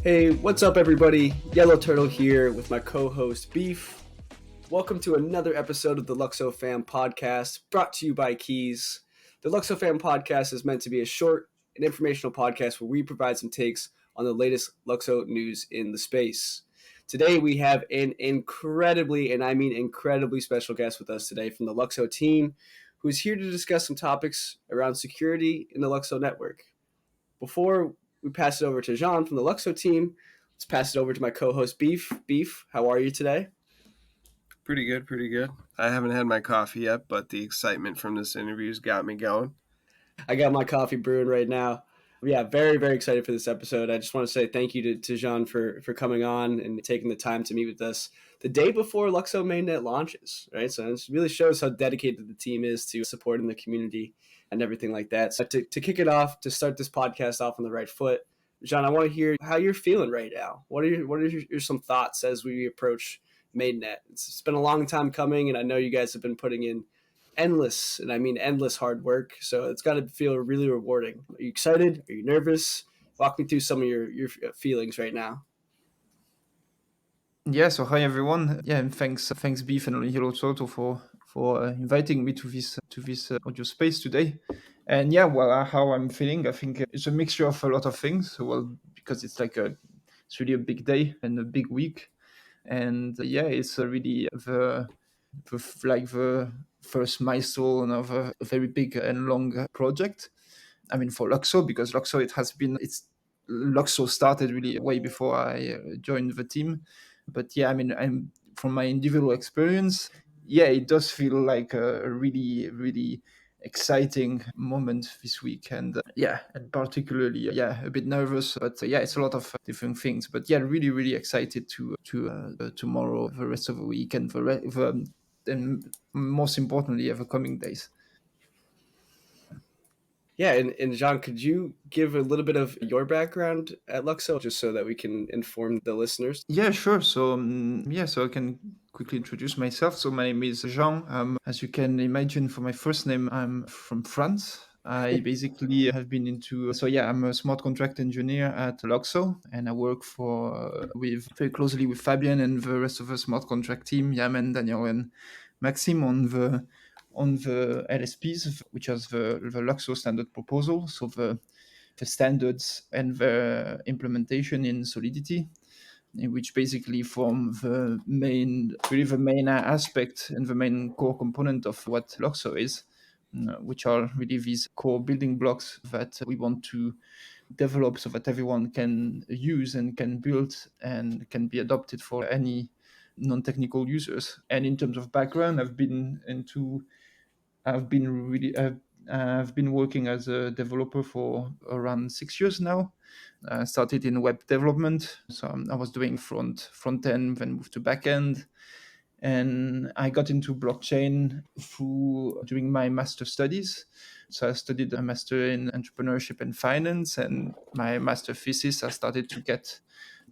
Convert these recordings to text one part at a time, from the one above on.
Hey, what's up, everybody? Yellow Turtle here with my co-host Beef. Welcome to another episode of the LUKSOfam podcast, brought to you by Keys. The LUKSOfam podcast is meant to be a short and informational podcast where we provide some takes on the latest Luxo news in the space. Today we have an incredibly, and I mean incredibly special guest with us today from the Luxo team, who is here to discuss some topics around security in the Luxo network. Before we pass it over to Jean from the Luxo team, let's pass it over to my co-host Beef. Beef, how are you today? Pretty good, pretty good. I haven't had my coffee yet, but the excitement from this interview's got me going. I got my coffee brewing right now. Yeah, very, very excited for this episode. I just want to say thank you to Jean for coming on and taking the time to meet with us the day before Luxo mainnet launches, right? So it really shows how dedicated the team is to supporting the community and everything like that. So to kick it off, to start this podcast off on the right foot, Jean, I want to hear how you're feeling right now. What are your some thoughts as we approach mainnet? It's been a long time coming, and I know you guys have been putting in endless, and I mean endless hard work. So it's got to feel really rewarding. Are you excited? Are you nervous? Walk me through some of your feelings right now. Yeah, so hi everyone. Yeah, and thanks Beef and Yellow Turtle for inviting me to this audio space today. And yeah, well, how I'm feeling, I think it's a mixture of a lot of things. Well, because it's really a big day and a big week, and yeah, it's really the first milestone of a very big and long project. I mean, for Luxo, because Luxo started really way before I joined the team. But yeah, I mean, I'm from my individual experience, yeah, it does feel like a really, really exciting moment this week, and yeah, and particularly yeah, a bit nervous, but yeah, it's a lot of different things. But yeah, really, really excited to tomorrow, the rest of the week, and and most importantly, the coming days. Yeah, and Jean, could you give a little bit of your background at Luxo just so that we can inform the listeners? Yeah, sure. So, yeah, so I can quickly introduce myself. So, my name is Jean. As you can imagine, for my first name, I'm from France. I basically have been into, so yeah, I'm a smart contract engineer at Luxo, and I work with very closely with Fabian and the rest of the smart contract team, Yaman, Daniel, and Maxime on the LSPs, which is the Luxo standard proposal. So the standards and the implementation in Solidity, which basically form the main aspect and the main core component of what LUKSO is, which are really these core building blocks that we want to develop so that everyone can use and can build and can be adopted for any non-technical users. And in terms of background, I've been really I've been working as a developer for around 6 years now. I started in web development, so I was doing front end, then moved to back end, and I got into blockchain through during my master studies. So I studied a master in entrepreneurship and finance, and my master thesis I started to get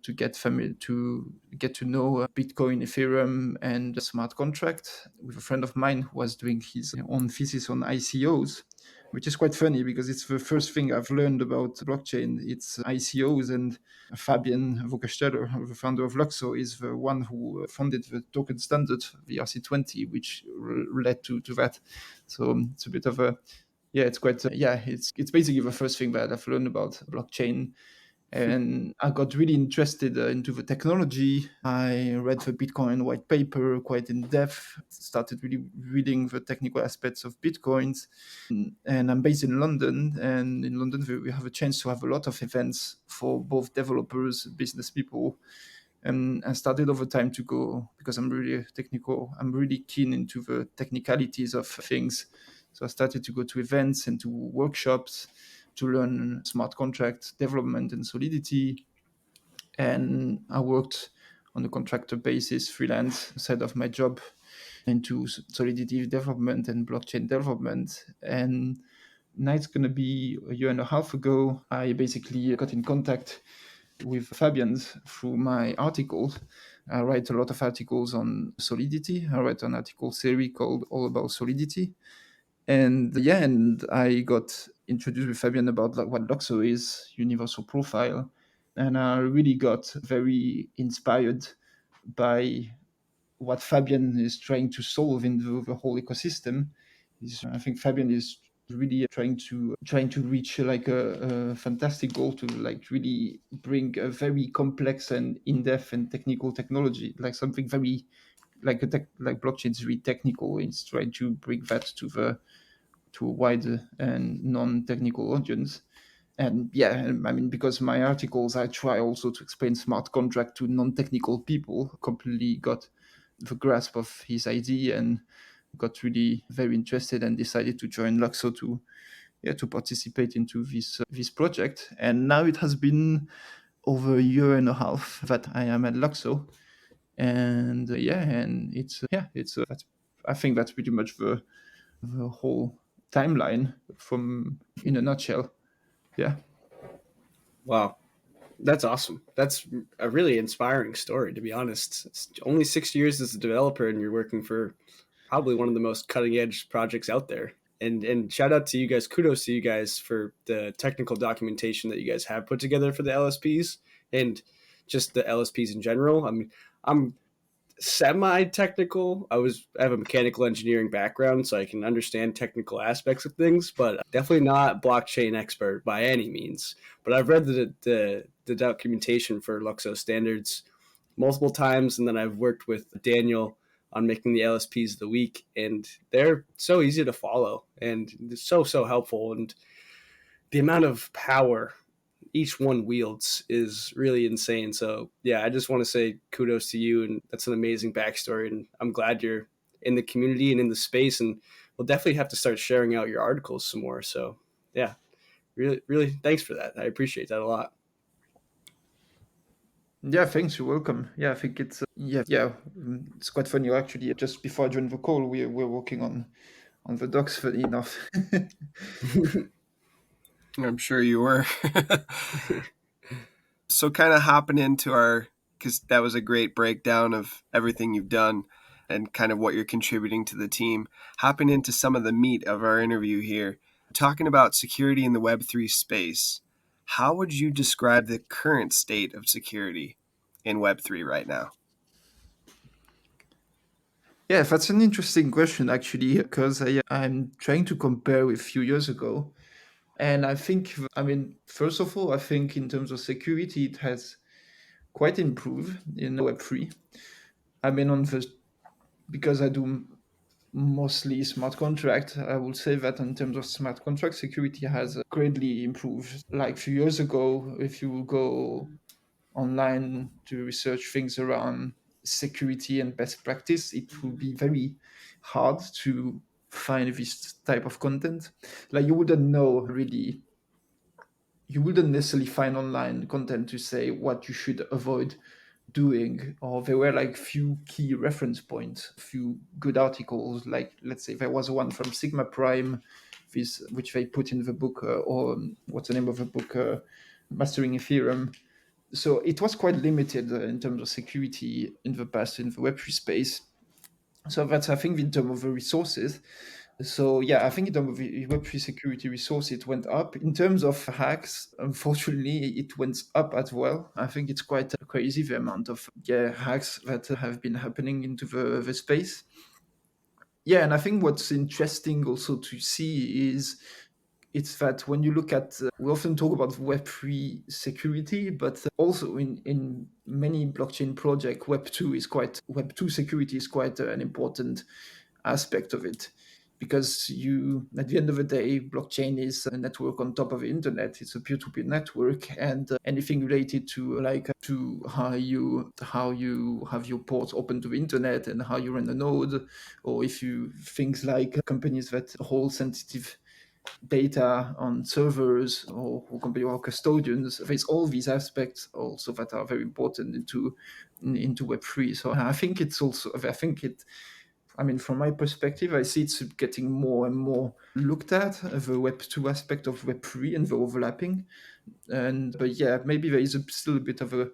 to know Bitcoin, Ethereum, and smart contract with a friend of mine who was doing his own thesis on ICOs, which is quite funny because it's the first thing I've learned about blockchain. It's ICOs, and Fabian Wockersteller, the founder of Luxo, is the one who founded the token standard, the RC20, which led to that. So it's a bit of a yeah, it's quite it's basically the first thing that I've learned about blockchain, and I got really interested into the technology. I read the Bitcoin white paper quite in depth, started really reading the technical aspects of Bitcoins. And I'm based in London, and in London we have a chance to have a lot of events for both developers, business people. And I started over time to go, because I'm really technical, I'm really keen into the technicalities of things. So I started to go to events and to workshops to learn smart contract development and Solidity. And I worked on a contractor basis, freelance side of my job, into Solidity development and blockchain development. And now it's going to be a year and a half ago, I basically got in contact with Fabian's through my articles. I write a lot of articles on Solidity. I write an article series called All About Solidity. And yeah, and I got introduced with Fabian about what Luxo is, universal profile. and I really got very inspired by what Fabian is trying to solve in the whole ecosystem. I think Fabian is really trying to reach like a fantastic goal to like really bring a very complex and in-depth and technical technology, like something very like blockchain is really technical. It's trying to bring that to a wide and non-technical audience. And yeah, I mean, because my articles, I try also to explain smart contract to non-technical people, completely got the grasp of his idea and got really very interested and decided to join Luxo to participate into this project. And now it has been over a year and a half that I am at Luxo, and and it's I think that's pretty much the whole timeline from in a nutshell. Yeah. Wow. That's awesome. That's a really inspiring story, to be honest. It's only 6 years as a developer, and you're working for probably one of the most cutting edge projects out there. And shout out to you guys. Kudos to you guys for the technical documentation that you guys have put together for the LSPs and just the LSPs in general. I mean, I'm semi-technical. I have a mechanical engineering background, so I can understand technical aspects of things, but definitely not blockchain expert by any means. But I've read the documentation for Luxo standards multiple times, and then I've worked with Daniel on making the LSPs of the week, and they're so easy to follow and so helpful, and the amount of power each one wields is really insane. So yeah, I just want to say kudos to you, and that's an amazing backstory. And I'm glad you're in the community and in the space, and we'll definitely have to start sharing out your articles some more. So yeah, really thanks for that. I appreciate that a lot. Yeah, thanks. You're welcome. Yeah, I think it's quite funny actually. Just before I joined the call, we're working on the docs. Funny enough. I'm sure you were. So kind of hopping into because that was a great breakdown of everything you've done and kind of what you're contributing to the team. Hopping into some of the meat of our interview here, talking about security in the Web3 space. How would you describe the current state of security in Web3 right now? Yeah, that's an interesting question actually, because I'm trying to compare with a few years ago. And I think, I mean, first of all, I think in terms of security, it has quite improved in Web3. I mean, because I do mostly smart contract, I will say that in terms of smart contract, security has greatly improved. Like a few years ago, if you go online to research things around security and best practice, it will be very hard to find this type of content. Like you wouldn't necessarily find online content to say what you should avoid doing, or there were like few key reference points, few good articles. Like let's say there was one from Sigma Prime, this which they put in the book, or what's the name of the book, Mastering Ethereum. So it was quite limited in terms of security in the past in the Web3 space. So that's, I think, in terms of the resources. So yeah, I think in terms of the Web3 security resource, it went up. In terms of hacks, unfortunately, it went up as well. I think it's quite crazy the amount of hacks that have been happening into the space. Yeah, and I think what's interesting also to see is it's that when you look at, we often talk about Web3 security, but also in many blockchain projects, Web2 security is quite an important aspect of it. Because at the end of the day, blockchain is a network on top of the internet. It's a peer-to-peer network, and anything related to to how you have your ports open to the internet and how you run a node, or if you things like companies that hold sensitive data on servers, or company or custodians. There's all these aspects also that are very important into Web3. So I think it I mean, from my perspective, I see it's getting more and more looked at, the Web2 aspect of Web3 and the overlapping. But yeah, maybe there is still a bit of a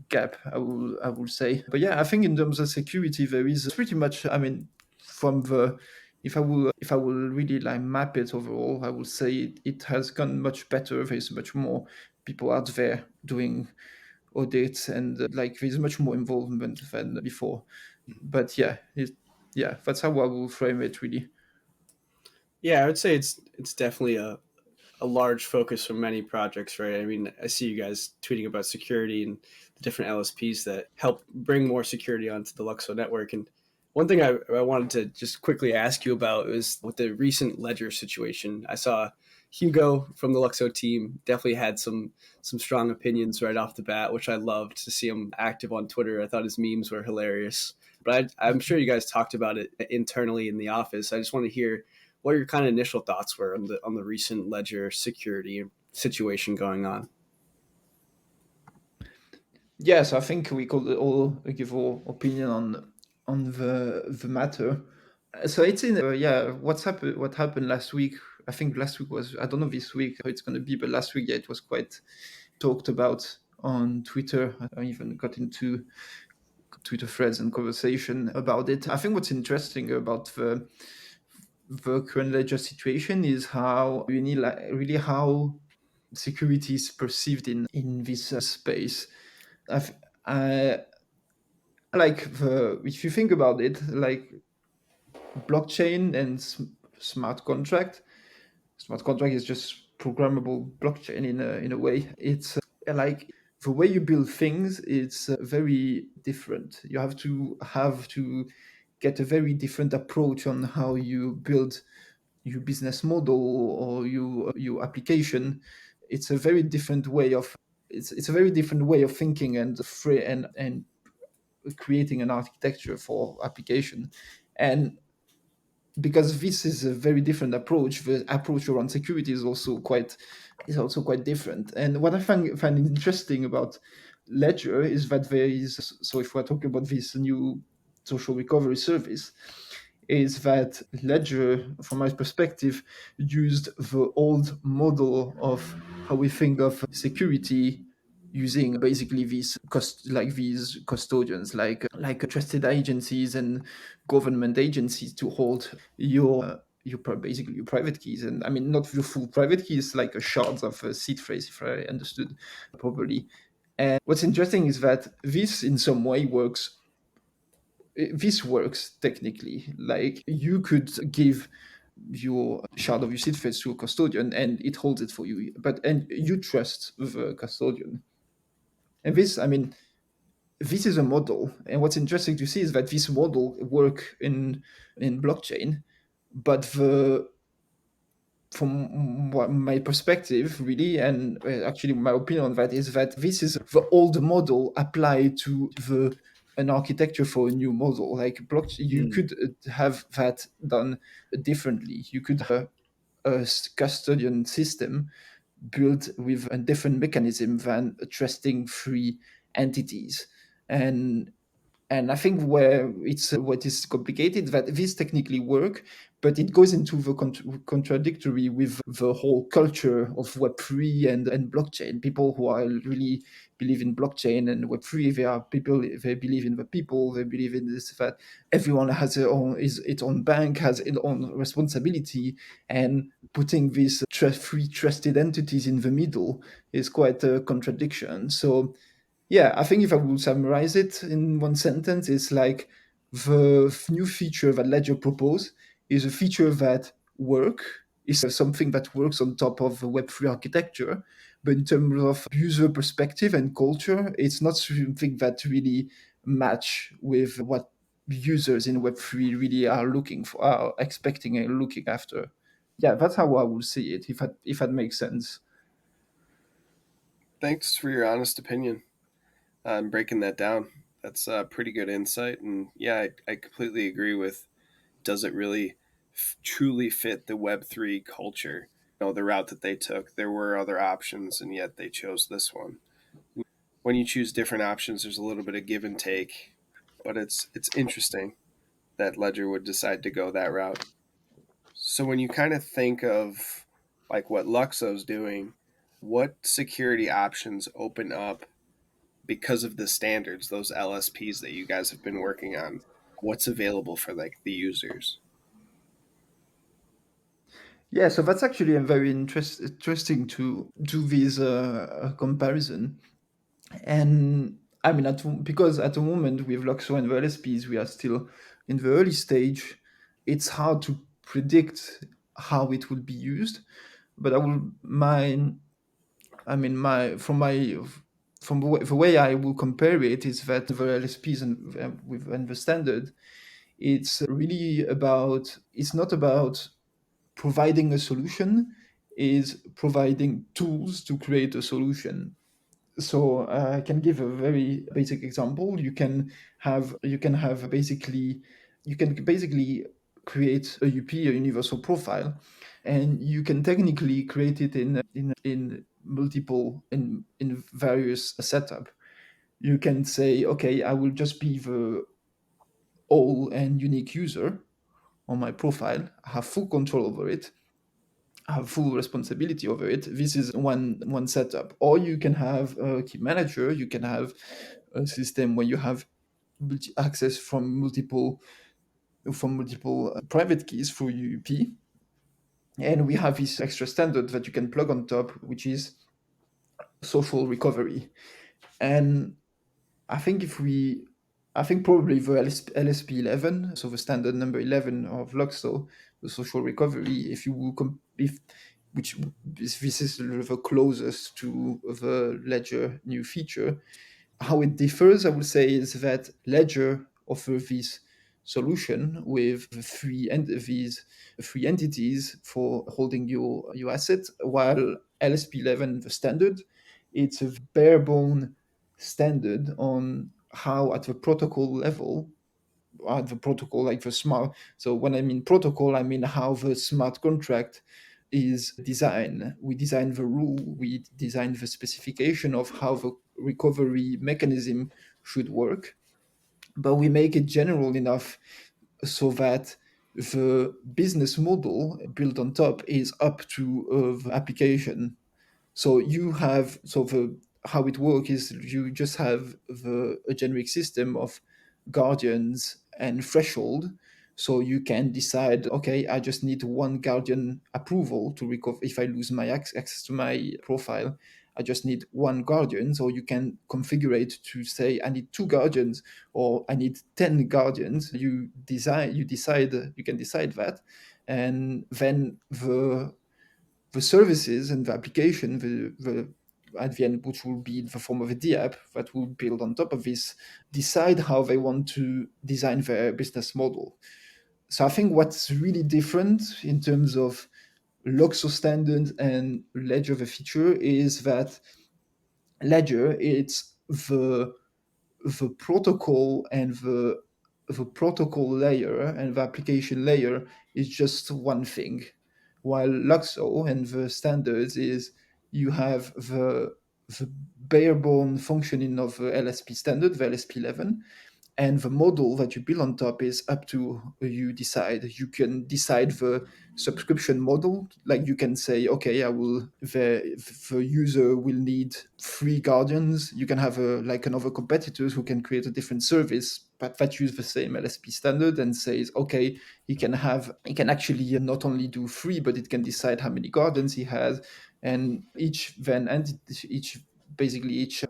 gap, I will say. But yeah, I think in terms of security, there is pretty much. I mean, from the if I will really like map it overall, I will say it has gone much better. There's much more people out there doing audits, and like there's much more involvement than before. But yeah, that's how I will frame it, really. Yeah, I would say it's definitely a large focus for many projects, right? I mean, I see you guys tweeting about security and the different LSPs that help bring more security onto the Luxo network. And one thing I wanted to just quickly ask you about is with the recent Ledger situation. I saw Hugo from the Luxo team definitely had some strong opinions right off the bat, which I loved to see him active on Twitter. I thought his memes were hilarious. But I'm sure you guys talked about it internally in the office. I just want to hear what your kind of initial thoughts were on the recent Ledger security situation going on. Yes, I think we could all give our opinion on the matter. So it's in yeah. What happened last week? I think last week was, I don't know this week how it's going to be, but last week, yeah, it was quite talked about on Twitter. I even got into Twitter threads and conversation about it. I think what's interesting about the current Ledger situation is how really how security is perceived in this space. I've, I like the if you think about it, like blockchain and smart contract. Smart contract is just programmable blockchain in a way. It's like the way you build things. It's very different. You have to get a very different approach on how you build your business model or your application. It's a very different way of it's a very different way of thinking and free and creating an architecture for application. And because this is a very different approach, the approach around security is also quite different. And what I find interesting about Ledger is that there is, so if we're talking about this new social recovery service, is that Ledger, from my perspective, used the old model of how we think of security, using basically these custodians, like trusted agencies and government agencies to hold basically your private keys. And I mean, not your full private keys, like a shards of a seed phrase, if I understood properly. And what's interesting is that this in some way works technically. Like you could give your shard of your seed phrase to a custodian and it holds it for you, and you trust the custodian. And this, I mean, this is a model. And what's interesting to see is that this model work in blockchain, but the from my perspective, really, and actually my opinion on that is that this is the old model applied to the an architecture for a new model. Like blockchain, you Mm. could have that done differently. You could have a custodian system built with a different mechanism than trusting free entities. and and I think where it's what is complicated that this technically work, but it goes into the contradictory with the whole culture of Web3 and blockchain. People who are really believe in blockchain and Web3, they are people. They believe in the people. They believe in this, that everyone has its own bank, has its own responsibility, and putting these free trusted entities in the middle is quite a contradiction. So yeah, I think if I would summarize it in one sentence, it's like the new feature that Ledger proposed is a feature that is something that works on top of the Web3 architecture. But in terms of user perspective and culture, it's not something that really match with what users in Web3 really are looking for, are expecting and looking after. Yeah, that's how I would see it, if that makes sense. Thanks for your honest opinion on breaking that down. That's a pretty good insight. And yeah, I completely agree with, does it really truly fit the Web3 culture? The route that they took, there were other options, and yet they chose this one. When you choose different options, there's a little bit of give and take, but it's interesting that Ledger would decide to go that route. So when you kind of think of like what Luxo's doing, what security options open up because of the standards, those LSPs that you guys have been working on? What's available for like the users? Yeah, so that's actually a very interesting to do this comparison. And I mean, because at the moment with Luxo and the LSPs, we are still in the early stage. It's hard to predict how it will be used, but from the way I will compare it is that the LSPs and the standard, it's not about providing a solution, is providing tools to create a solution. So I can give a very basic example. You can basically create a UP, a universal profile, and you can technically create it in various setup. You can say, okay, I will just be the all and unique user on my profile, have full control over it, have full responsibility over it. This is one setup. Or you can have a key manager. You can have a system where you have access from multiple private keys through UUP. And we have this extra standard that you can plug on top, which is social recovery. And I think I think probably the LSP 11, so the standard number 11 of Luxo, the social recovery, if you will, if which this is the closest to the Ledger new feature. How it differs, I would say, is that Ledger offers this solution with these three entities for holding your asset, while LSP11, the standard, it's a bare bone standard on how at the protocol level, at the protocol like the smart. So when I mean protocol, I mean how the smart contract is designed. We design the rule, we design the specification of how the recovery mechanism should work, but we make it general enough so that the business model built on top is up to the application. So you have so the how it works is you just have a generic system of guardians and threshold. So you can decide, okay, I just need one guardian approval to recover. If I lose my access to my profile, I just need one guardian. So you can configure it to say I need two guardians or I need 10 guardians. You can decide that, and then the services and the application, the at the end, which will be in the form of a DApp that will build on top of this, decide how they want to design their business model. So I think what's really different in terms of LUKSO standard and Ledger the feature is that Ledger it's the protocol and the protocol layer and the application layer is just one thing, while Luxo and the standards is you have the bare bone functioning of the LSP standard, the LSP 11, and the model that you build on top is up to you decide. You can decide the subscription model, like you can say, okay, the user will need three guardians. You can have like another competitors who can create a different service but that use the same LSP standard and says, okay, he can actually not only do three, but it can decide how many guardians he has, and each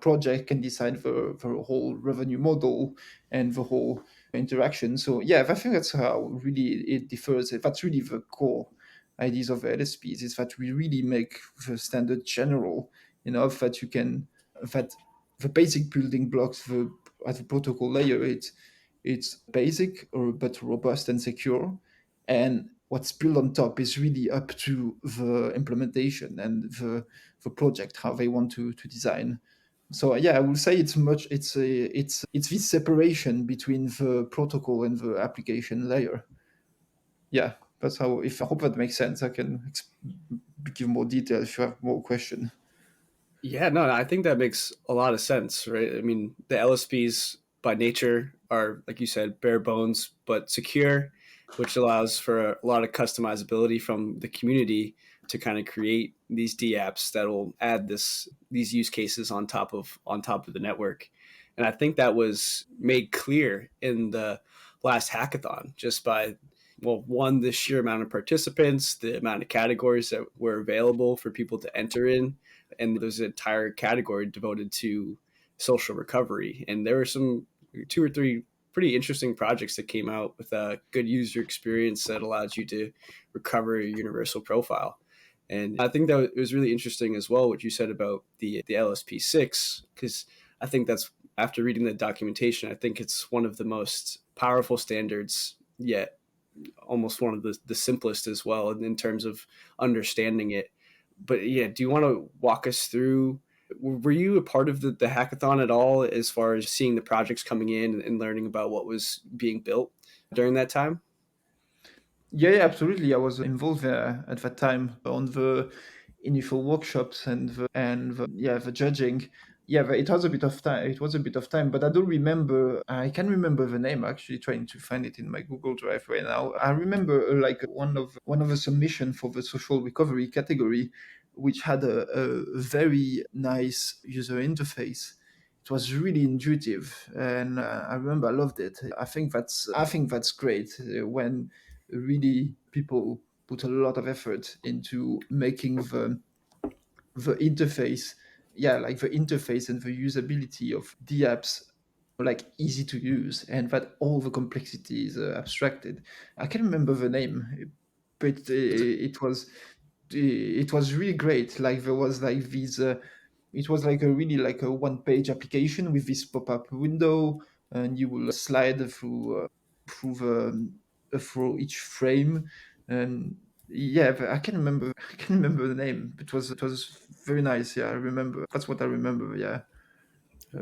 project can decide the whole revenue model and the whole interaction. So yeah, I think that's how really it differs. That's really the core ideas of LSPs, is that we really make the standard general enough that you can that the basic building blocks at the protocol layer, it's basic or but robust and secure, and what's built on top is really up to the implementation and the project how they want to design. So yeah, I would say it's this separation between the protocol and the application layer. Yeah, that's how. If I hope that makes sense, I can give more detail if you have more question. Yeah, no, I think that makes a lot of sense, right? I mean, the LSPs by nature are, like you said, bare bones but secure, which allows for a lot of customizability from the community to kind of create these D apps that will add these use cases on top of the network. And I think that was made clear in the last hackathon just by well, one, the sheer amount of participants, the amount of categories that were available for people to enter in, and there's an entire category devoted to social recovery. And there were some two or three pretty interesting projects that came out with a good user experience that allows you to recover your universal profile. And I think that it was really interesting as well what you said about the LSP6, because I think that's, after reading the documentation, I think it's one of the most powerful standards yet, almost one of the simplest as well in terms of understanding it. But yeah, do you want to walk us through? Were you a part of the hackathon at all, as far as seeing the projects coming in and learning about what was being built during that time? Yeah, absolutely. I was involved at that time on the initial workshops and the judging. Yeah, it was a bit of time. It was a bit of time, but I don't remember. I can remember the name. Actually, trying to find it in my Google Drive right now. I remember like one of the submission for the social recovery category, which had a very nice user interface. It was really intuitive, and I remember I loved it. I think that's great when really people put a lot of effort into making the interface, yeah, like the interface and the usability of the apps like easy to use, and that all the complexity is abstracted. I can't remember the name, but it was really great. Like there was like these it was like a really like a one-page application with this pop-up window, and you will slide through each frame. And yeah, but I can remember the name. It was very nice. Yeah, I remember. That's what I remember. Yeah.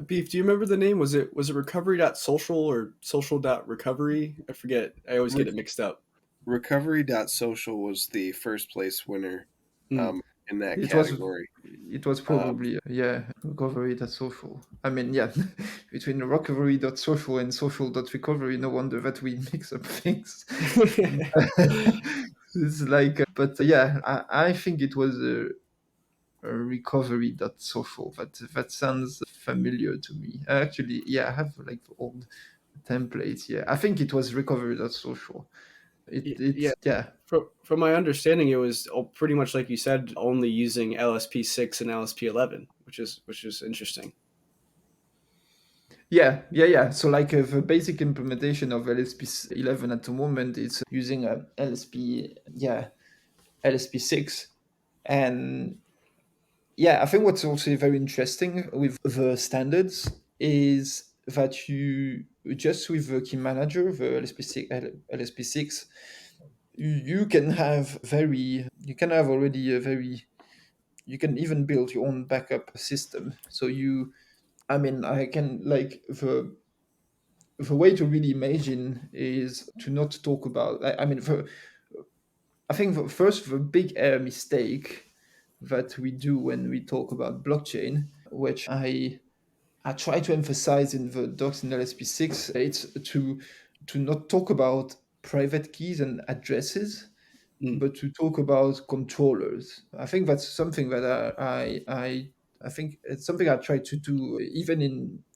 Beef, do you remember the name? Was it recovery.social or social.recovery? I forget. I always get it Re- mixed up. Recovery.social was the first place winner Mm. in that It was category. it was Um, probably yeah, recovery.social. I mean, yeah, between recovery.social and social.recovery, no wonder that we mix up things. It's like, but yeah, I think it was a recovery.social. That sounds familiar to me. Actually, yeah, I have like the old templates. Yeah, I think it was recovery.social. Yeah, It's yeah. from my understanding, it was pretty much like you said, only using LSP6 and LSP11, which is interesting. Yeah. So like the basic implementation of LSP 11 at the moment is using a LSP 6, and yeah, I think what's also very interesting with the standards is that you just with the key manager, the LSP6, you can have already a very, you can even build your own backup system. So I mean, I can like the way to really imagine is to not talk about. I mean, I think first the big mistake that we do when we talk about blockchain, which I try to emphasize in the docs in LSP6, it's to not talk about private keys and addresses, Mm. but to talk about controllers. I think that's something that I think it's something I try to do even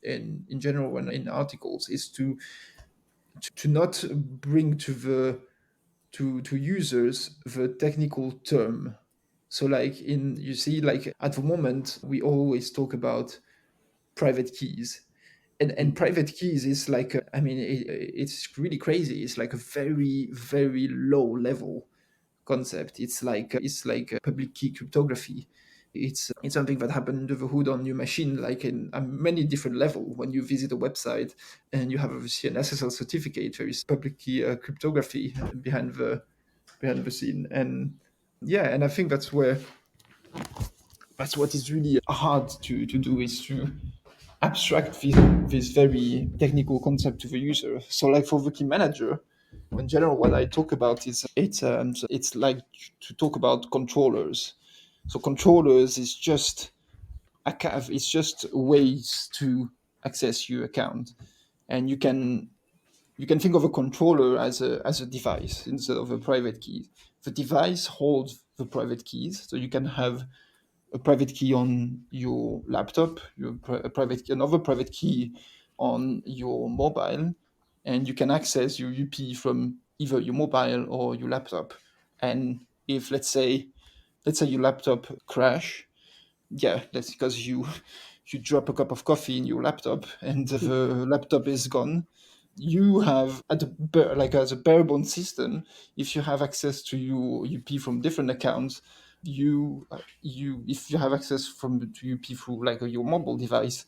in general when in articles, is to not bring to users the technical term. So like in you see like at the moment we always talk about private keys, and Mm. private keys is like I mean it's really crazy. It's like a very very low level concept. It's like a public key cryptography. It's something that happened under the hood on your machine, like in many different level. When you visit a website and you have obviously an SSL certificate, there is public key cryptography behind the scene. And yeah, and I think that's what is really hard to do, is to abstract this very technical concept to the user. So like for the key manager, in general, what I talk about is it's like to talk about controllers. So controllers is just it's just ways to access your account, and you can think of a controller as a device instead of a private key. The device holds the private keys, so you can have a private key on your laptop, another private key on your mobile, and you can access your UP from either your mobile or your laptop. And if let's say your laptop crash, yeah, that's because you drop a cup of coffee in your laptop and the laptop is gone. You have as a bare bones system, if you have access to your UP from different accounts, you if you have access to UP through like your mobile device,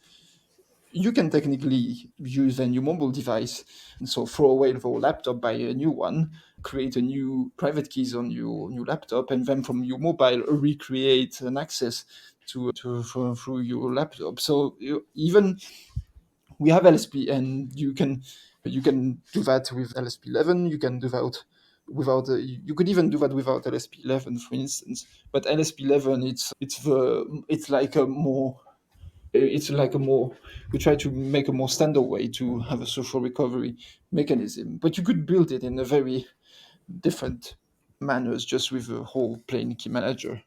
you can technically use a new mobile device. So throw away the whole laptop, buy a new one, create a new private keys on your new laptop, and then from your mobile recreate an access through your laptop. So even we have LSP, and you can do that with LSP 11. You can do that without. You could even do that without LSP 11, for instance. But LSP 11, it's like a more we try to make a more standard way to have a social recovery mechanism, but you could build it in a very different manners just with a whole plain key manager,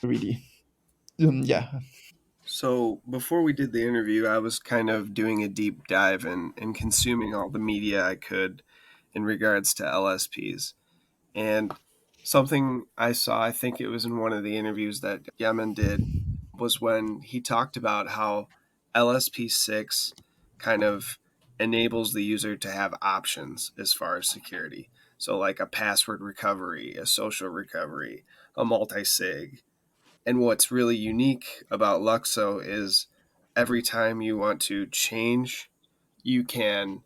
really. Yeah. So before we did the interview, I was kind of doing a deep dive and consuming all the media I could in regards to LSPs. And something I saw, I think it was in one of the interviews that Yemen did, was when he talked about how LSP6 kind of enables the user to have options as far as security. So, like a password recovery, a social recovery, a multi sig. And what's really unique about Luxo is every time you want to change, you can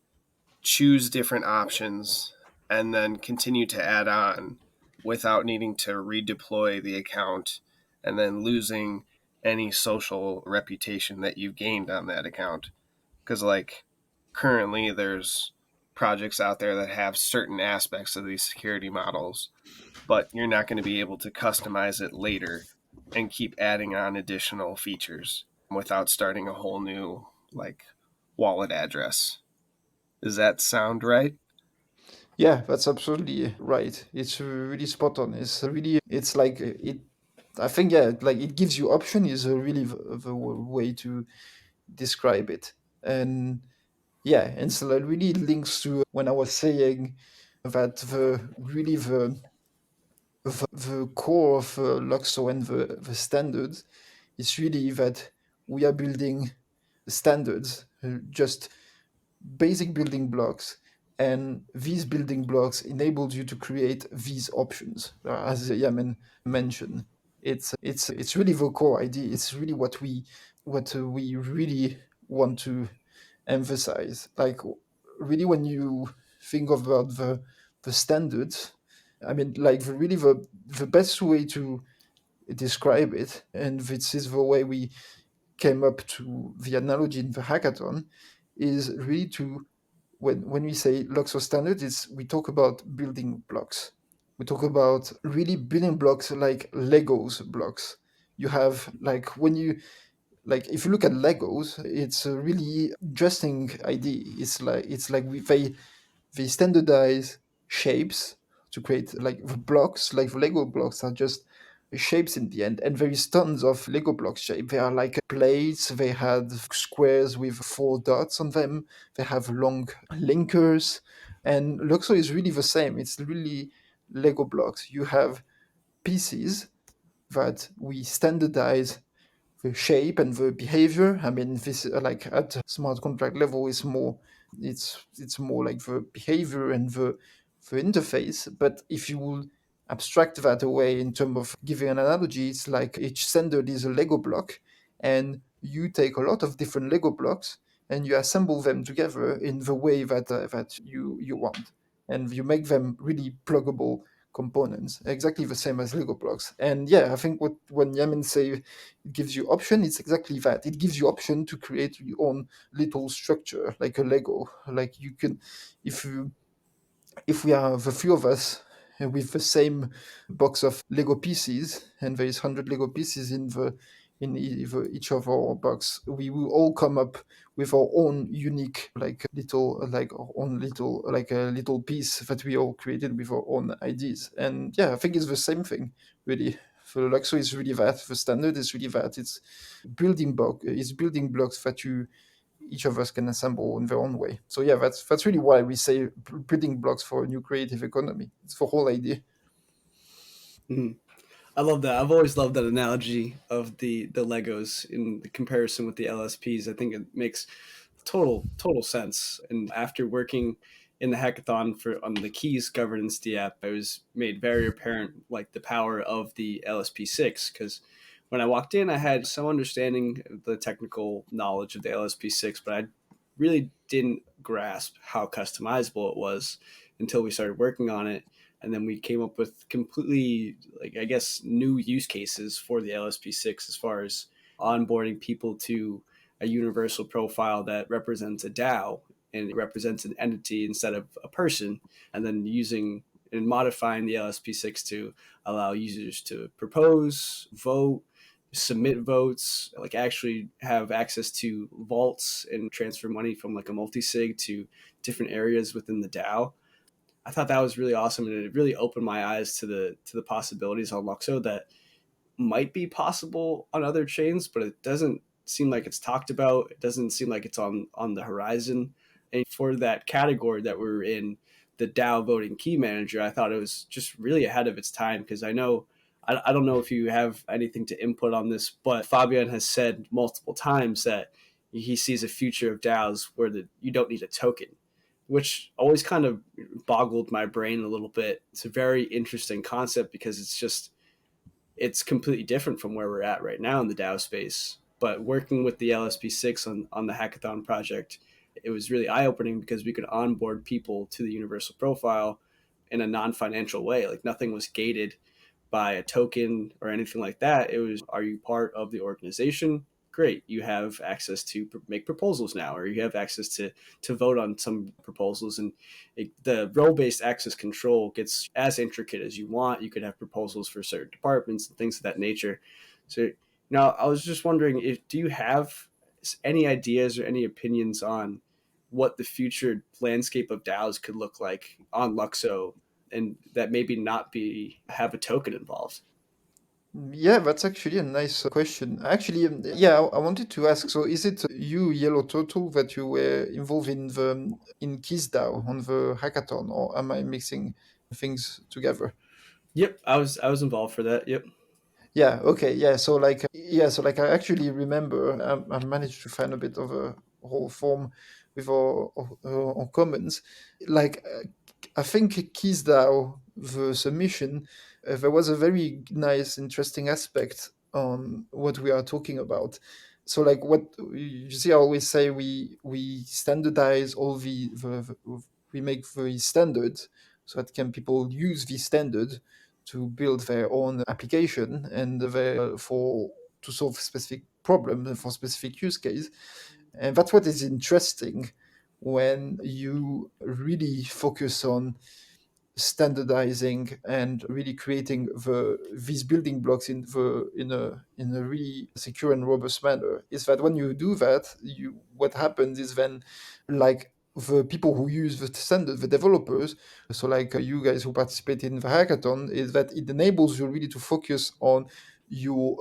choose different options and then continue to add on without needing to redeploy the account and then losing any social reputation that you've gained on that account. Because, like, currently there's projects out there that have certain aspects of these security models, but you're not going to be able to customize it later and keep adding on additional features without starting a whole new, like, wallet address. Does that sound right? Yeah, that's absolutely right. It's really spot on. It's like it I think, yeah, like it gives you option is a really the way to describe it. And yeah, and so that really links to when I was saying that the core of Luxo and the standards is really that we are building standards, just basic building blocks, and these building blocks enabled you to create these options, as Yamen mentioned. It's really the core idea. It's really what we really want to emphasize. Like, really, when you think about the standards, I mean, like, the best way to describe it, and this is the way we came up to the analogy in the hackathon, is really to when we say LUKSO standard, is we talk about building blocks. We talk about really building blocks like Legos blocks. You have, like, when you like if you look at Legos, it's a really interesting idea. It's like they standardize shapes to create, like, the blocks, like the Lego blocks are just shapes in the end, and there is tons of Lego block shape. They are like plates, they had squares with 4 dots on them, they have long linkers, and Luxo is really the same. It's really Lego blocks. You have pieces that we standardize the shape and the behavior. I mean, this, like, at smart contract level, is more, it's more like the behavior and the interface. But if you will abstract that away in terms of giving an analogy, it's like each standard is a Lego block, and you take a lot of different Lego blocks and you assemble them together in the way that you want, and you make them really pluggable components, exactly the same as Lego blocks. And yeah, I think what when Yamin say it gives you option, it's exactly that. It gives you option to create your own little structure like a Lego. Like, you can, if you if we are the few of us with the same box of Lego pieces, and there is 100 Lego pieces each of our box, we will all come up with our own unique, like, little, like, our own little, like, a little piece that we all created with our own ideas. And yeah, I think it's the same thing, really. For Luxo is really that. The standard is really that. It's building blocks that you each of us can assemble in their own way. So yeah, that's really why we say building blocks for a new creative economy. It's the whole idea. Mhm. I love that. I've always loved that analogy of the Legos in the comparison with the LSPs. I think it makes total sense. And after working in the hackathon for on the keys governance DApp, it was made very apparent like the power of the LSP6 because when I walked in, I had some understanding of the technical knowledge of the LSP6, but I really didn't grasp how customizable it was until we started working on it. And then we came up with completely, like, I guess, new use cases for the LSP6 as far as onboarding people to a universal profile that represents a DAO and it represents an entity instead of a person, and then using and modifying the LSP6 to allow users to propose, vote, submit votes, like actually have access to vaults and transfer money from like a multi-sig to different areas within the DAO. I thought that was really awesome, and it really opened my eyes to the possibilities on Luxo that might be possible on other chains, but it doesn't seem like it's talked about. It doesn't seem like it's on the horizon. And for that category that we're in, the DAO voting key manager, I thought it was just really ahead of its time because I don't know if you have anything to input on this, but Fabian has said multiple times that he sees a future of DAOs where you don't need a token, which always kind of boggled my brain a little bit. It's a very interesting concept because it's completely different from where we're at right now in the DAO space. But working with the LSP6 on the hackathon project, it was really eye opening because we could onboard people to the universal profile in a non financial way. Like nothing was gated by a token or anything like that. It was, are you part of the organization? Great, you have access to make proposals now, or you have access to vote on some proposals, and the role-based access control gets as intricate as you want. You could have proposals for certain departments and things of that nature. So now I was just wondering, if do you have any ideas or any opinions on what the future landscape of DAOs could look like on Luxo, and that maybe not be have a token involved? Yeah, that's actually a nice question. Actually, yeah, I wanted to ask. So, is it you, Yellow Turtle, that you were involved in the in KissDAO on the hackathon, or am I mixing things together? Yep, I was involved for that. Yep. Yeah. Okay. Yeah. So like I actually remember I managed to find a bit of a whole form with our comments. Like I think KissDAO, the submission, there was a very nice, interesting aspect on what we are talking about. So like what you see, I always say we standardize all we make very standard so that can people use the standard to build their own application and for to solve specific problem and for specific use case. And that's what is interesting when you really focus on standardizing and really creating these building blocks in a really secure and robust manner. Is that when you do that, you what happens is then like the people who use the standard, the developers, so like you guys who participate in the hackathon, is that it enables you really to focus on your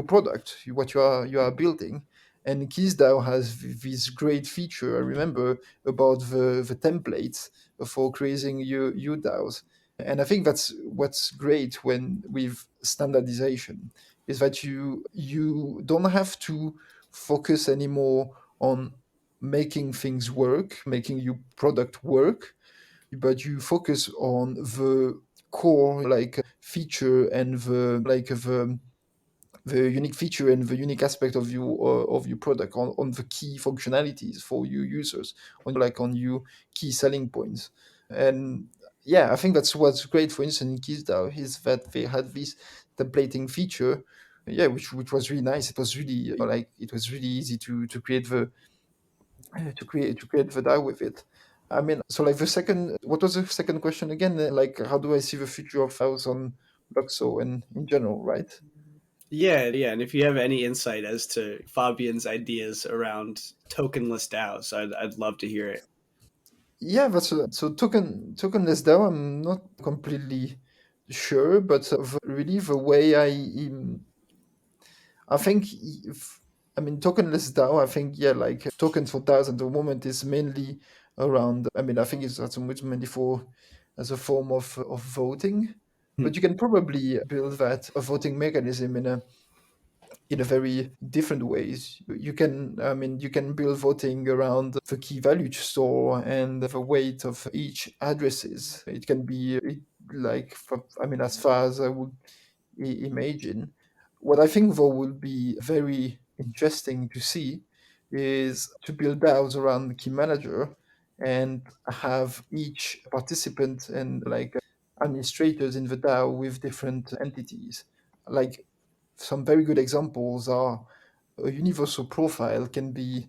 product, what you are building. And KissDAO has this great feature. I remember about the templates for creating your DAOs. And I think that's what's great when with standardization is that you don't have to focus anymore on making things work, making your product work, but you focus on the core like feature and the unique feature and the unique aspect of your product on the key functionalities for your users on your key selling points. And yeah, I think that's what's great for instance in KissDAO is that they had this templating feature, yeah, which was really nice. It was really it was really easy to create to create the DAO with it. I mean, so like the second, what was the second question again? Like, how do I see the future of DAOs on Luxo and in general, right? Yeah, yeah. And if you have any insight as to Fabian's ideas around tokenless DAOs, I'd love to hear it. Yeah, that's so tokenless DAO. I'm not completely sure, but really the way I think I mean, tokenless DAO, I think, yeah, like tokens for DAOs at the moment is mainly around, I mean, I think it's not so much mainly for as a form of voting, Hmm. but you can probably build that a voting mechanism in a very different ways. You can, I mean, you can build voting around the key value store and the weight of each addresses. It can be like, I mean, as far as I would imagine. What I think though will be very interesting to see is to build DAOs around the key manager and have each participant and like administrators in the DAO with different entities. Like some very good examples are a universal profile can be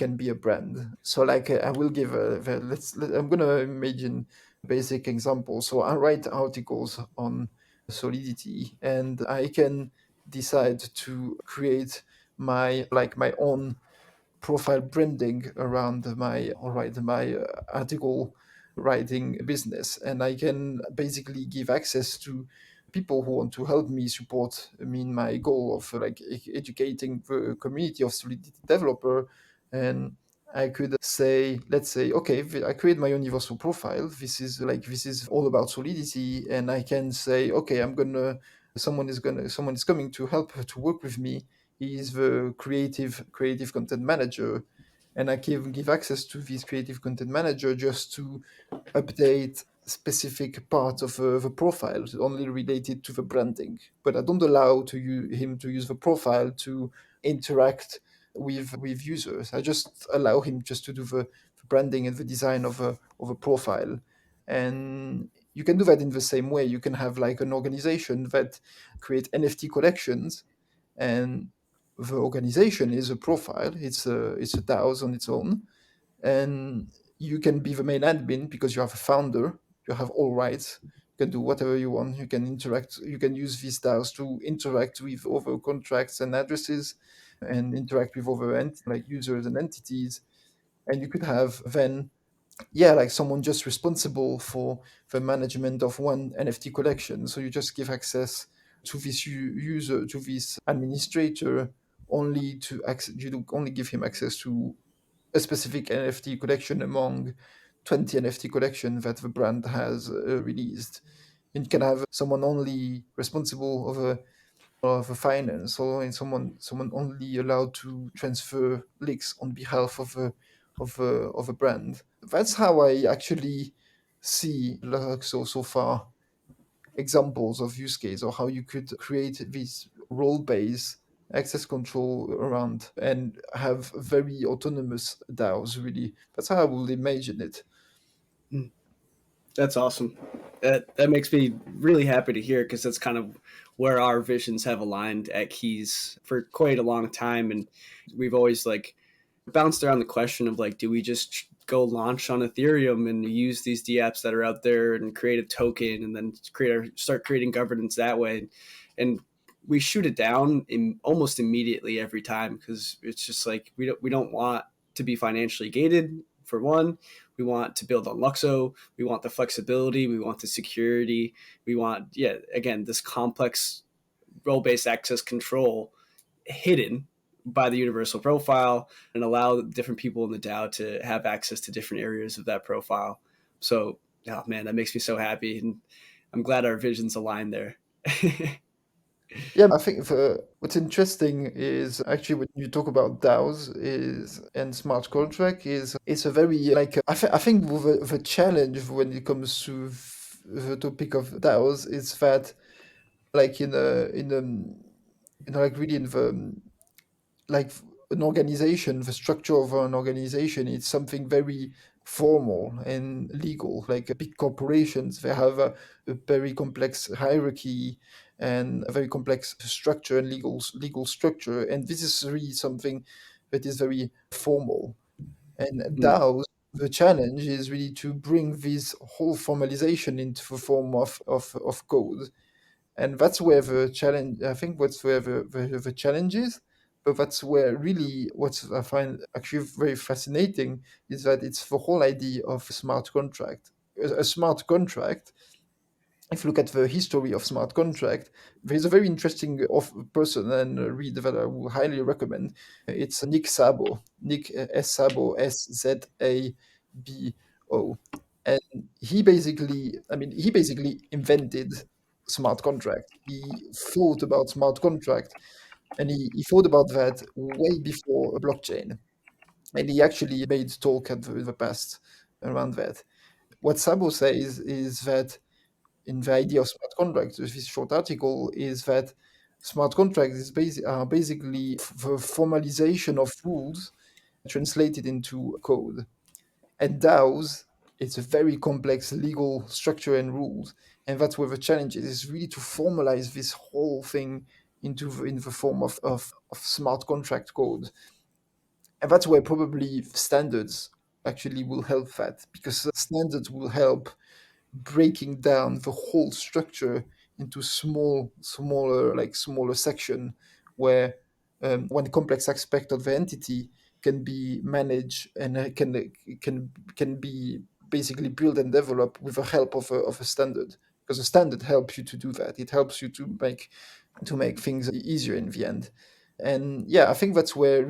a brand. So like I will give I'm gonna imagine basic example. So I write articles on Solidity and I can decide to create my own profile branding around my article writing business, and I can basically give access to people who want to help me support me in my goal of like educating the community of Solidity developer. And I could say, let's say, okay, I create my universal profile. This is all about Solidity, and I can say, okay, someone is coming to help to work with me. He is the creative content manager, and I give access to this creative content manager just to update specific parts of the profile only related to the branding. But I don't allow him to use the profile to interact with users. I just allow him just to do the branding and the design of a profile. And you can do that in the same way. You can have like an organization that create NFT collections, and the organization is a profile. It's a DAOs on its own, and you can be the main admin because you have a founder. You have all rights. You can do whatever you want. You can interact. You can use these DAOs to interact with other contracts and addresses, and interact with other like users and entities. And you could have then, yeah, like someone just responsible for the management of one NFT collection. So you just give access to this user, to this administrator, only to access. You do only give him access to a specific NFT collection among 20 NFT collection that the brand has released. And you can have someone only responsible of a finance, or someone only allowed to transfer leaks on behalf of a brand. That's how I actually see LUKSO so far, examples of use case, or how you could create this role-based access control around and have very autonomous DAOs. Really, that's how I would imagine it. Hmm. That's awesome. That makes me really happy to hear, because that's kind of where our visions have aligned at Keys for quite a long time, and we've always like bounced around the question of like, do we just go launch on Ethereum and use these dApps that are out there and create a token and then start creating governance that way, and we shoot it down in almost immediately every time, because it's just like we don't want to be financially gated. For one, we want to build on Luxo. We want the flexibility. We want the security. We want, yeah, again, this complex role-based access control hidden by the universal profile, and allow different people in the DAO to have access to different areas of that profile. So, oh man, that makes me so happy, and I'm glad our visions align there. Yeah, I think what's interesting is actually when you talk about DAOs is and smart contract is it's a very like I think the challenge when it comes to the topic of DAOs is that like like really in the like an organization, the structure of an organization, it's something very formal and legal. Like big corporations, they have a very complex hierarchy and a very complex structure and legal structure. And this is really something that is very formal. And Mm, DAOs, the challenge is really to bring this whole formalization into the form of code, and that's where the challenge. I think that's where the challenge is. But that's where really what I find actually very fascinating is that it's the whole idea of a smart contract. A smart contract if you look at the history of smart contract, there is a very interesting person and read that I would highly recommend. It's Nick Szabo, Nick S. Szabo, Szabo, and he basically invented smart contract. He thought about smart contract, and he thought about that way before a blockchain, and he actually made talk at the past around that. What Szabo says is that in the idea of smart contracts, this short article is that smart contracts are basically the formalization of rules translated into code. And DAOs, it's a very complex legal structure and rules, and that's where the challenge is really to formalize this whole thing in the form of smart contract code. And that's where probably standards actually will help that, because standards will help breaking down the whole structure into smaller section where one complex aspect of the entity can be managed and can be basically built and developed with the help of a standard, because a standard helps you to do that. It helps you to make things easier in the end. And yeah, I think that's where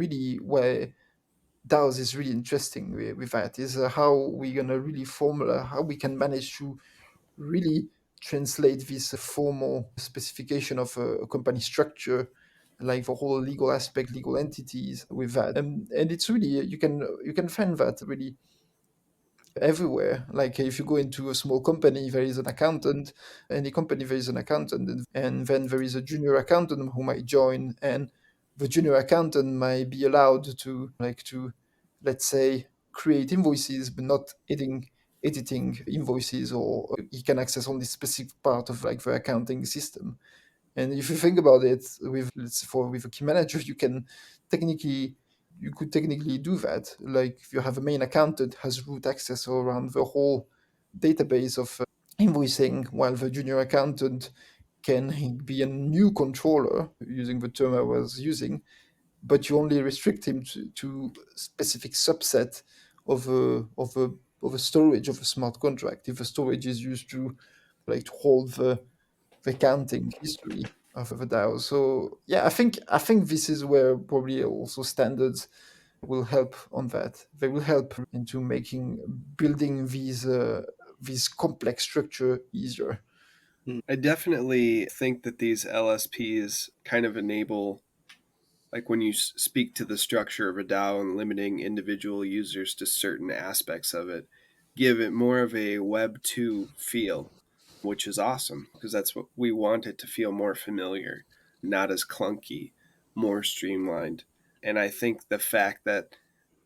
DAOs is really interesting with that, is how we're gonna really formula how we can manage to really translate this formal specification of a company structure, like the whole legal aspect, legal entities with that. And it's really you can find that really everywhere. Like if you go into a small company, there is an accountant. Any company, there is an accountant, and then there is a junior accountant who might join, and the junior accountant might be allowed to, let's say, create invoices, but not editing invoices, or he can access only specific part of like the accounting system. And if you think about it, with a key manager, technically you could technically do that. Like if you have a main accountant has root access around the whole database of invoicing, while the junior accountant can be a new controller, using the term I was using, but you only restrict him to a specific subset of a storage of a smart contract. If a storage is used to like to hold the counting history of a DAO. So yeah, I think this is where probably also standards will help on that. They will help into making building these complex structure easier. I definitely think that these LSPs kind of enable, like when you speak to the structure of a DAO and limiting individual users to certain aspects of it, give it more of a Web 2 feel, which is awesome because that's what we want it to feel, more familiar, not as clunky, more streamlined. And I think the fact that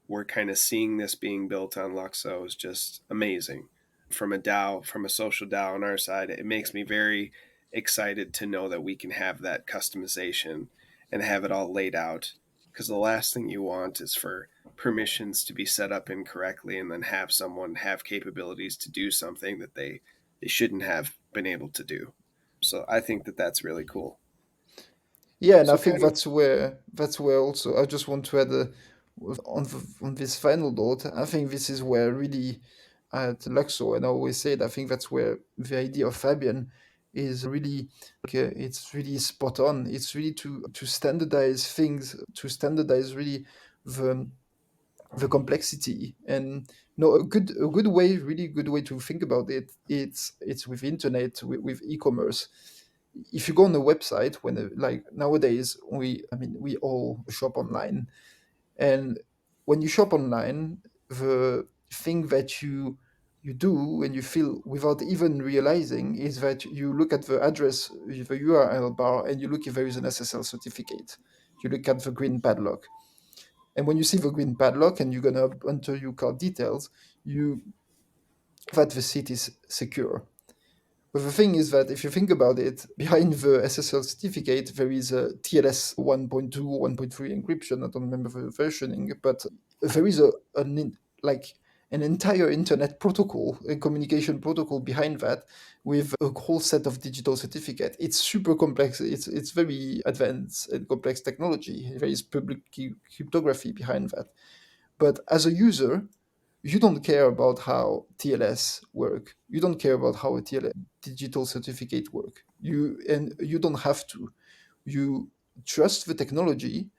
we're kind of seeing this being built on Luxo is just amazing. From a DAO, from a social DAO on our side, it makes me very excited to know that we can have that customization and have it all laid out. Because the last thing you want is for permissions to be set up incorrectly and then have someone have capabilities to do something that they shouldn't have been able to do. So I think that that's really cool. Yeah, and I So think kind of that's where also I just want to add on this final note. I think this is where really at Luxo, and I always say it, I think that's where the idea of Fabian is really it's really spot on. It's really to standardize things, to standardize really the the complexity. And no, a good way, really good way to think about it, it's with internet, with e-commerce. If you go on a website, when like nowadays we all shop online, and when you shop online, the thing that you do and you feel without even realizing is that you look at the address, the URL bar, and you look if there is an SSL certificate. You look at the green padlock, and when you see the green padlock and you're gonna enter your card details, you that the seat is secure. But the thing is that if you think about it, behind the SSL certificate, there is a TLS 1.2 or 1.3 encryption. I don't remember the versioning, but there is like an entire internet protocol, a communication protocol behind that, with a whole set of digital certificate. It's super complex. It's very advanced and complex technology. There is public cryptography behind that. But as a user, you don't care about how TLS work. You don't care about how a TLS digital certificate work. You don't have to. You trust the technology.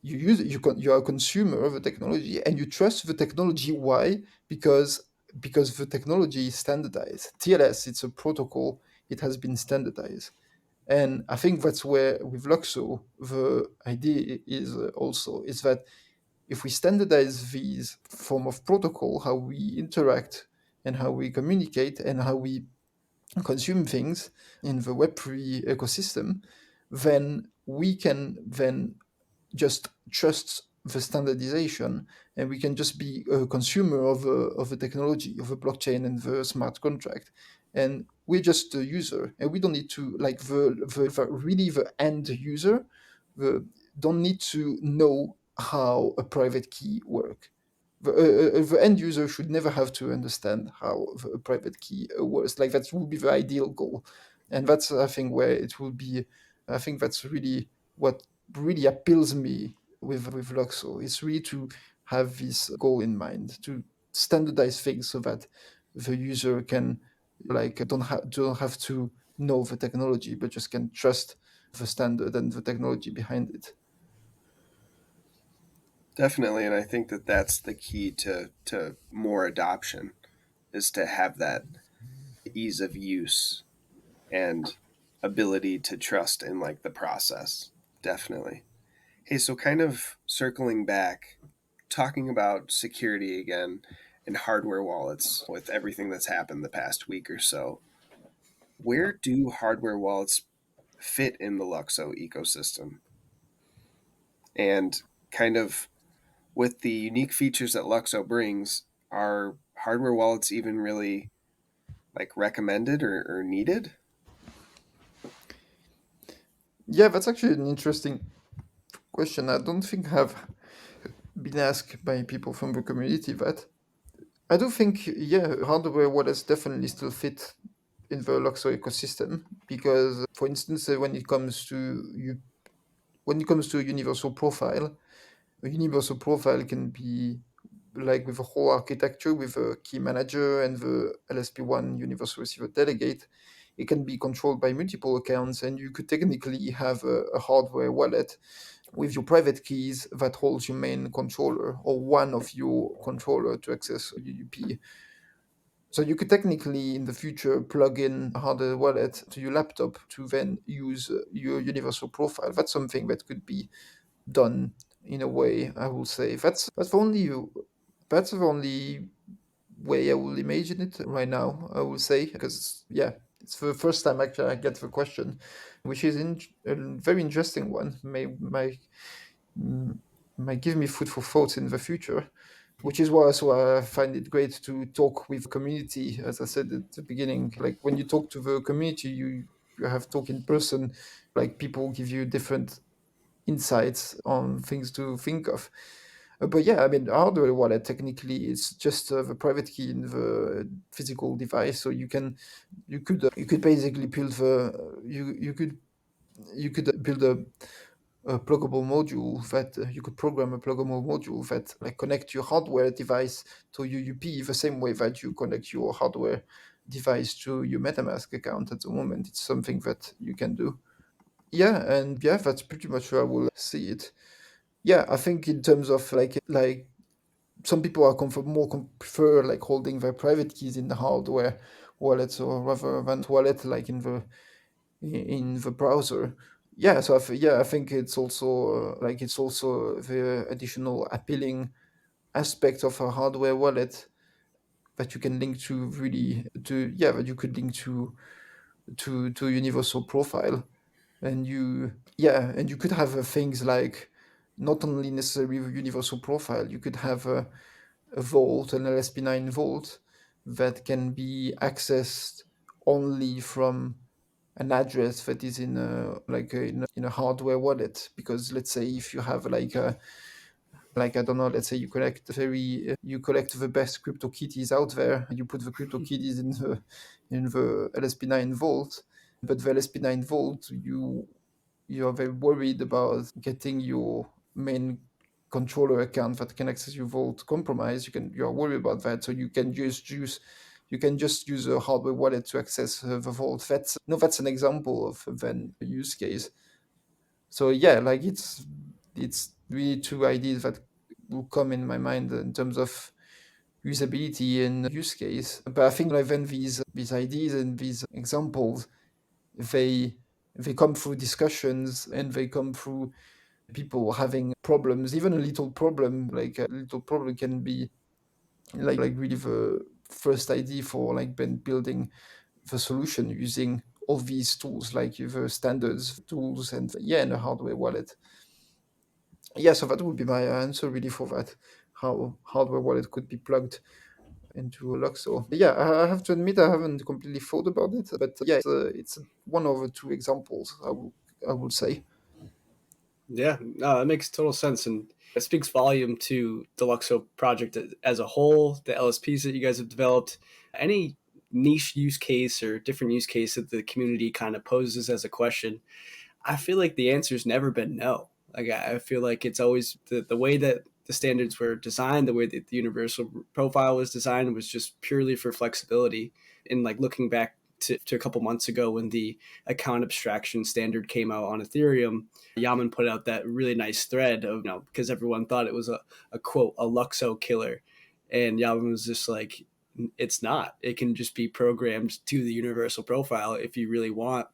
You are a consumer of the technology, and you trust the technology. Why? Because the technology is standardized. TLS, it's a protocol. It has been standardized. And I think that's where, with Luxo, the idea is also is that if we standardize these form of protocol, how we interact and how we communicate and how we consume things in the Web3 ecosystem, then we can then just trust the standardization, and we can just be a consumer of the technology, of the blockchain and the smart contract, and we're just a user, and we don't need to, like, really the end user the, don't need to know how a private key work. The end user should never have to understand how a private key works. Like, that would be the ideal goal, and that's, I think, where it will be. I think that's really what really appeals me with Luxo. It's really to have this goal in mind, to standardize things so that the user can, like, don't have to know the technology, but just can trust the standard and the technology behind it. Definitely, and I think that that's the key to more adoption is to have that ease of use and ability to trust in like the process. Definitely. Hey, so kind of circling back, talking about security again and hardware wallets with everything that's happened the past week or so. Where do hardware wallets fit in the Luxo ecosystem? And kind of with the unique features that Luxo brings, are hardware wallets even really like recommended or needed? Yeah, that's actually an interesting question. I don't think I've been asked by people from the community that. I do think, yeah, hardware wallets definitely still fit in the Luxo ecosystem because, for instance, when it comes to a universal profile can be like with a whole architecture with a key manager and the LSP1 universal receiver delegate. It can be controlled by multiple accounts, and you could technically have a hardware wallet with your private keys that holds your main controller or one of your controller to access UUP. So you could technically, in the future, plug in a hardware wallet to your laptop to then use your universal profile. That's something that could be done in a way. I will say that's the only way I will imagine it right now. I will say, because, yeah, it's the first time actually I get the question, which is a very interesting one. Mm, might give me food for thought in the future, which is why also I find it great to talk with community. As I said at the beginning, like, when you talk to the community, you have talk in person. Like, people give you different insights on things to think of. But yeah, I mean, hardware wallet technically is just the private key in the physical device. So you could basically build you could build a pluggable module that you could program a pluggable module that, like, connect your hardware device to UUP the same way that you connect your hardware device to your MetaMask account. At the moment, it's something that you can do. Yeah, and yeah, that's pretty much how I will see it. Yeah, I think in terms of, like some people are prefer, like, holding their private keys in the hardware wallets or rather than wallet, like in the browser. Yeah, so I think it's also it's also the additional appealing aspect of a hardware wallet that you can link to really to yeah that you could link to universal profile, and you could have things like not only necessarily a universal profile. You could have a vault, an LSP9 vault, that can be accessed only from an address that is in a hardware wallet. Because let's say if you have like I don't know, let's say you collect the best crypto kitties out there, you put the crypto kitties in the LSP9 vault, but the LSP9 vault, you are very worried about getting your main controller account that can access your vault compromised, you are worried about that. So you can just use a hardware wallet to access the vault. That's an example of then a use case. So yeah, like it's really two ideas that will come in my mind in terms of usability and use case. But I think like then these ideas and these examples, they they come through discussions, and they come through people having problems. Even a little problem, like a little problem, can be like really the first idea for like then building the solution using all these tools, like the standards tools, and yeah, and a hardware wallet. Yeah, so that would be my answer really for that. How hardware wallet could be plugged into Luxo. Yeah, I have to admit I haven't completely thought about it, but yeah, it's one of the two examples I would say. Yeah, no, that makes total sense, and it speaks volume to the Luxo project as a whole, the LSPs that you guys have developed. Any niche use case or different use case that the community kind of poses as a question, I feel like the answer's never been no. Like I feel like it's always the way that the standards were designed, the way that the universal profile was designed was just purely for flexibility. And like looking back to a couple months ago when the account abstraction standard came out on Ethereum, Yaman put out that really nice thread of, because everyone thought it was a quote, a Luxo killer. And Yaman was just like, it's not. It can just be programmed to the universal profile if you really want.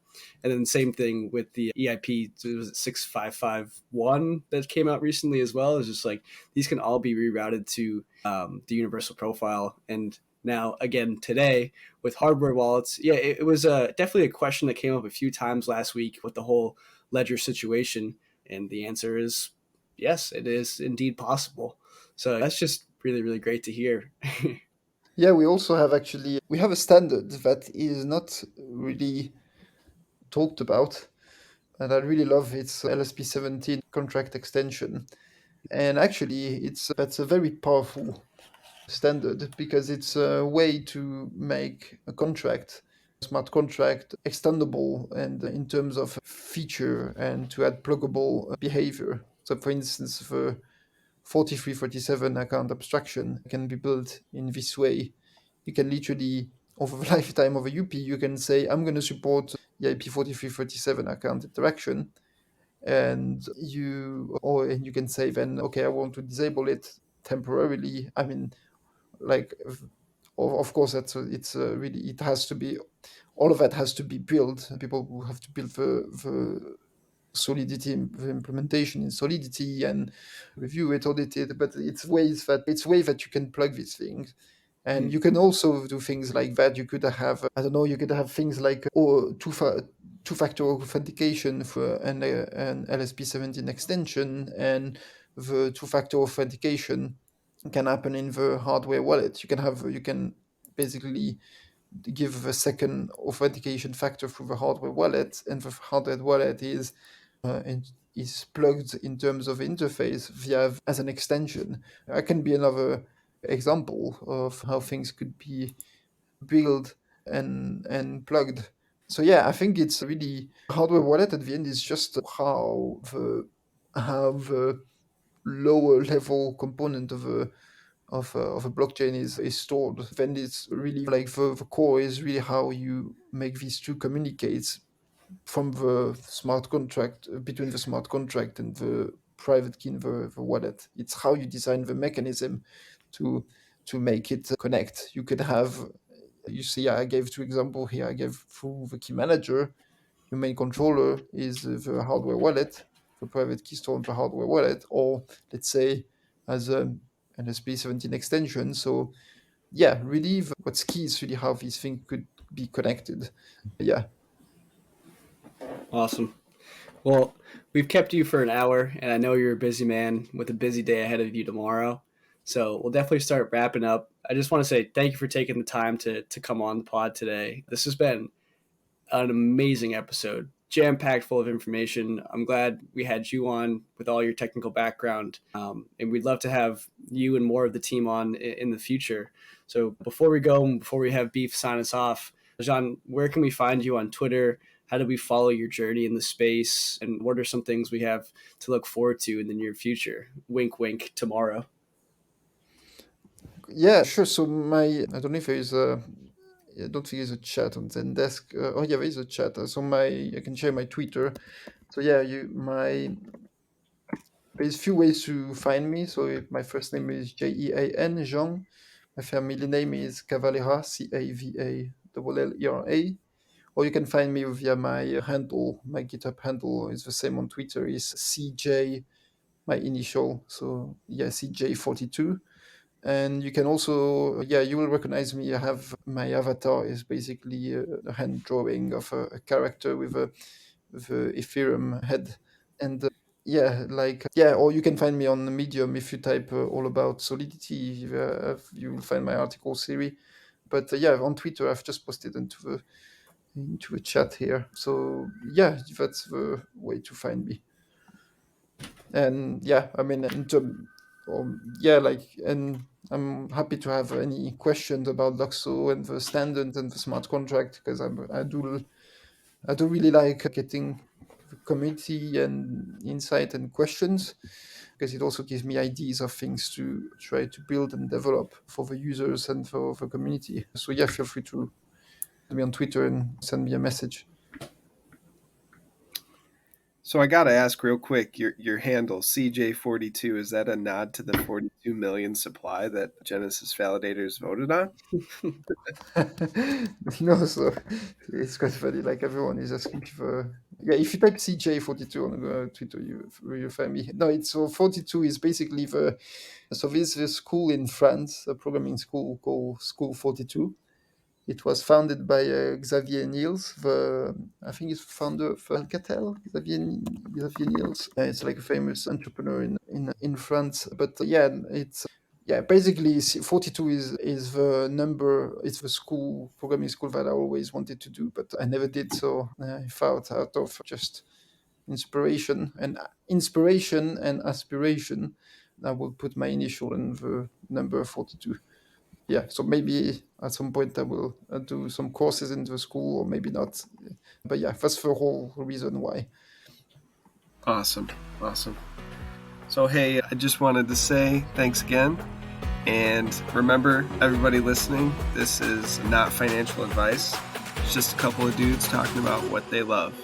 And then same thing with the EIP, was it 6551 that came out recently as well. It's just like these can all be rerouted to the universal profile. And now again today with hardware wallets, yeah, it was definitely a question that came up a few times last week with the whole ledger situation, and the answer is yes, it is indeed possible. So that's just really, really great to hear. Yeah, we also have actually we have a standard that is not really talked about, and I really love its LSP 17 contract extension. And actually, it's that's a very powerful standard because it's a way to make a contract, smart contract, extendable and in terms of feature, and to add pluggable behavior. So, for instance, the 4347 account abstraction can be built in this way. You can literally, over the lifetime of a UP, you can say, I'm going to support EIP 4337 account interaction. And you can say then, okay, I want to disable it temporarily. I mean, like, of course, it's really, it has to be, all of that has to be built. People who have to build the Solidity, the implementation in Solidity, and review it, audit it. But it's way that you can plug these things. And you can also do things like that. You could have, I don't know, you could have things like two-factor authentication for an LSP 17 extension, and the two-factor authentication can happen in the hardware wallet. You can basically give a second authentication factor through the hardware wallet, and the hardware wallet is plugged in terms of interface via as an extension. That can be another example of how things could be built and plugged. So yeah, I think it's really hardware wallet at the end is just how the lower level component of a blockchain is stored. Then it's really like the core is really how you make these two communicates from the smart contract between the smart contract and the private key in the wallet. It's how you design the mechanism to make it connect. You could have, you see, I gave two examples here. I gave through the key manager. Your main controller is the hardware wallet, the private key store on the hardware wallet, or let's say as an SP17 extension. So yeah, really, what's key is really how these things could be connected. Yeah. Awesome. Well, we've kept you for an hour, and I know you're a busy man with a busy day ahead of you tomorrow. So we'll definitely start wrapping up. I just want to say thank you for taking the time to come on the pod today. This has been an amazing episode, jam packed full of information. I'm glad we had you on with all your technical background, and we'd love to have you and more of the team on in the future. So before we go, before we have Beef sign us off, Jean, where can we find you on Twitter? how do we follow your journey in the space, and what are some things we have to look forward to in the near future? Wink, wink, tomorrow. Yeah, sure. So I don't know if there is I don't think there's a chat on Zendesk. Oh yeah, there is a chat. So I can share my Twitter. So yeah, there's few ways to find me. So my first name is Jean Jean. My family name is Cavallera, Cavallera. Or you can find me via my handle. My GitHub handle is the same on Twitter. Is CJ, my initial. So yeah, CJ42. And you can also, yeah, you will recognize me. I have my avatar is basically a hand drawing of a character with a Ethereum head. And yeah, or you can find me on Medium if you type all about Solidity. You will find my article series. But yeah, on Twitter, I've just posted into a chat here. So yeah, that's the way to find me. And yeah, I mean, and I'm happy to have any questions about Luxo and the standard and the smart contract, because I do really like getting the community and insight and questions, because it also gives me ideas of things to try to build and develop for the users and for the community. So yeah, feel free to me on Twitter and send me a message. So I got to ask real quick, your handle CJ42, is that a nod to the 42 million supply that Genesis validators voted on? No, so it's quite funny. Like everyone is asking for. Yeah, if you type CJ42 on Twitter, you find me. No, it's so 42 is basically there's a school in France, a programming school called School 42. It was founded by Xavier Niels, I think he's founder of Alcatel. Xavier Niels. It's like a famous entrepreneur in France. But yeah, basically 42 is the number. It's the school programming school that I always wanted to do, but I never did. So I thought out of just inspiration and aspiration, I will put my initial in the number 42. Yeah, so maybe at some point I will do some courses in the school, or maybe not. But yeah, that's the whole reason why. Awesome. So hey, I just wanted to say thanks again. And remember, everybody listening, this is not financial advice. It's just a couple of dudes talking about what they love.